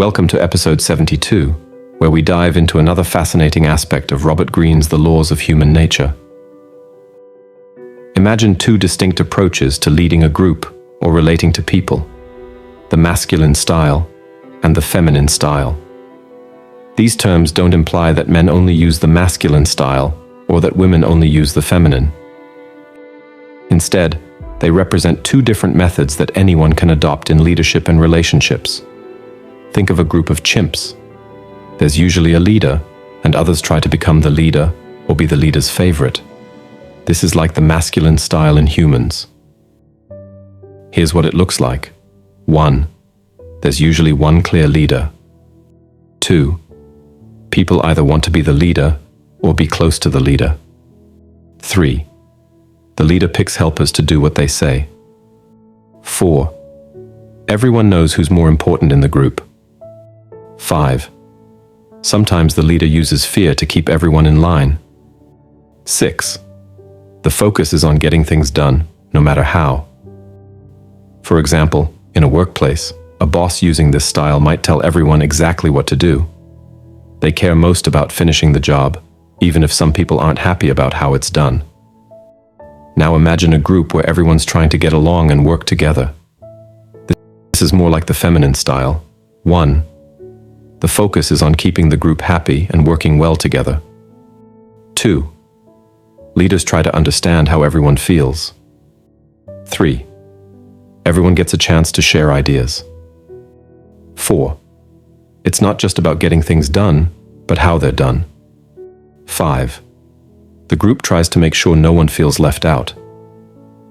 Welcome to episode 72, where we dive into another fascinating aspect of Robert Greene's The Laws of Human Nature. Imagine two distinct approaches to leading a group or relating to people: the masculine style and the feminine style. These terms don't imply that men only use the masculine style or that women only use the feminine. Instead, they represent two different methods that anyone can adopt in leadership and relationships. Think of a group of chimps. There's usually a leader, and others try to become the leader or be the leader's favorite. This is like the masculine style in humans. Here's what it looks like. 1. There's usually one clear leader. 2. People either want to be the leader or be close to the leader. 3. The leader picks helpers to do what they say. 4. Everyone knows who's more important in the group. 5. Sometimes the leader uses fear to keep everyone in line. 6. The focus is on getting things done, no matter how. For example, in a workplace, a boss using this style might tell everyone exactly what to do. They care most about finishing the job, even if some people aren't happy about how it's done. Now imagine a group where everyone's trying to get along and work together. This is more like the feminine style. 1. The focus is on keeping the group happy and working well together. 2. Leaders try to understand how everyone feels. 3. Everyone gets a chance to share ideas. 4. It's not just about getting things done, but how they're done. 5. The group tries to make sure no one feels left out.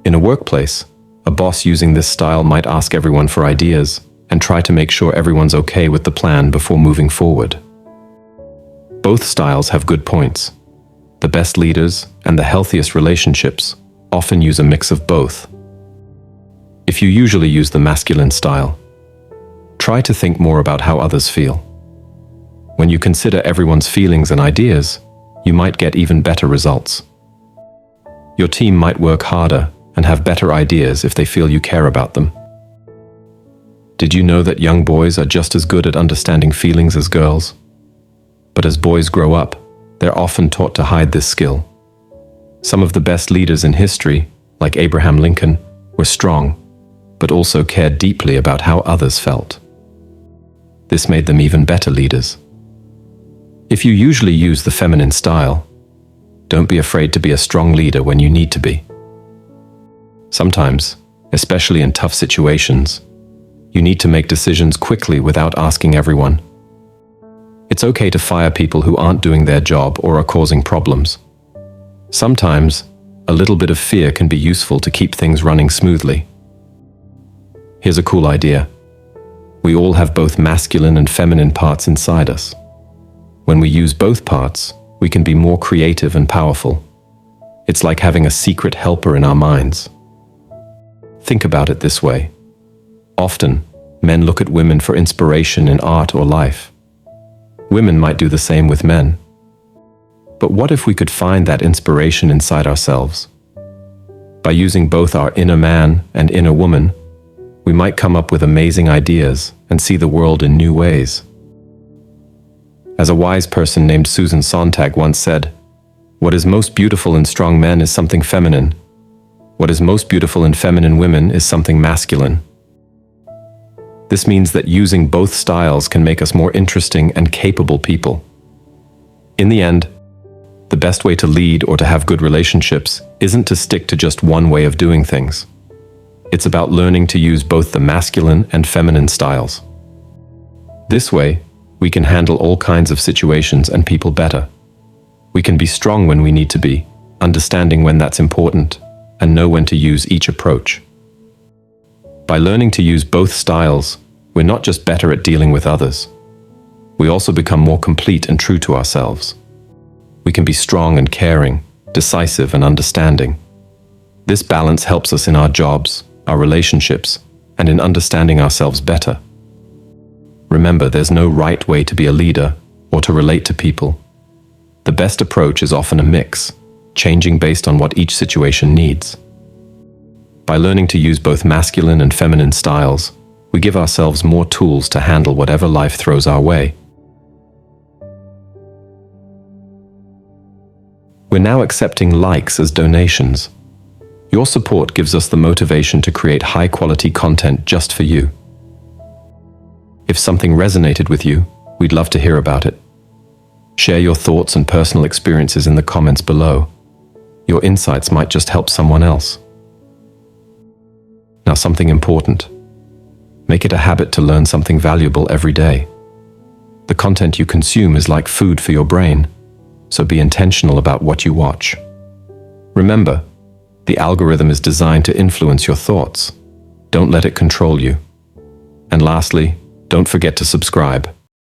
In a workplace, a boss using this style might ask everyone for ideas and try to make sure everyone's okay with the plan before moving forward. Both styles have good points. The best leaders and the healthiest relationships often use a mix of both. If you usually use the masculine style, try to think more about how others feel. When you consider everyone's feelings and ideas, you might get even better results. Your team might work harder and have better ideas if they feel you care about them. Did you know that young boys are just as good at understanding feelings as girls? But as boys grow up, they're often taught to hide this skill. Some of the best leaders in history, like Abraham Lincoln, were strong, but also cared deeply about how others felt. This made them even better leaders. If you usually use the feminine style, don't be afraid to be a strong leader when you need to be. Sometimes, especially in tough situations, you need to make decisions quickly without asking everyone. It's okay to fire people who aren't doing their job or are causing problems. Sometimes, a little bit of fear can be useful to keep things running smoothly. Here's a cool idea. We all have both masculine and feminine parts inside us. When we use both parts, we can be more creative and powerful. It's like having a secret helper in our minds. Think about it this way. Often, men look at women for inspiration in art or life. Women might do the same with men. But what if we could find that inspiration inside ourselves? By using both our inner man and inner woman, we might come up with amazing ideas and see the world in new ways. As a wise person named Susan Sontag once said, "What is most beautiful in strong men is something feminine. What is most beautiful in feminine women is something masculine." This means that using both styles can make us more interesting and capable people. In the end, the best way to lead or to have good relationships isn't to stick to just one way of doing things. It's about learning to use both the masculine and feminine styles. This way, we can handle all kinds of situations and people better. We can be strong when we need to be, understanding when that's important, and know when to use each approach. By learning to use both styles, we're not just better at dealing with others. We also become more complete and true to ourselves. We can be strong and caring, decisive and understanding. This balance helps us in our jobs, our relationships, and in understanding ourselves better. Remember, there's no right way to be a leader or to relate to people. The best approach is often a mix, changing based on what each situation needs. By learning to use both masculine and feminine styles, we give ourselves more tools to handle whatever life throws our way. We're now accepting likes as donations. Your support gives us the motivation to create high-quality content just for you. If something resonated with you, we'd love to hear about it. Share your thoughts and personal experiences in the comments below. Your insights might just help someone else. Now, something important. Make it a habit to learn something valuable every day. The content you consume is like food for your brain, so be intentional about what you watch. Remember, the algorithm is designed to influence your thoughts. Don't let it control you. And lastly, don't forget to subscribe.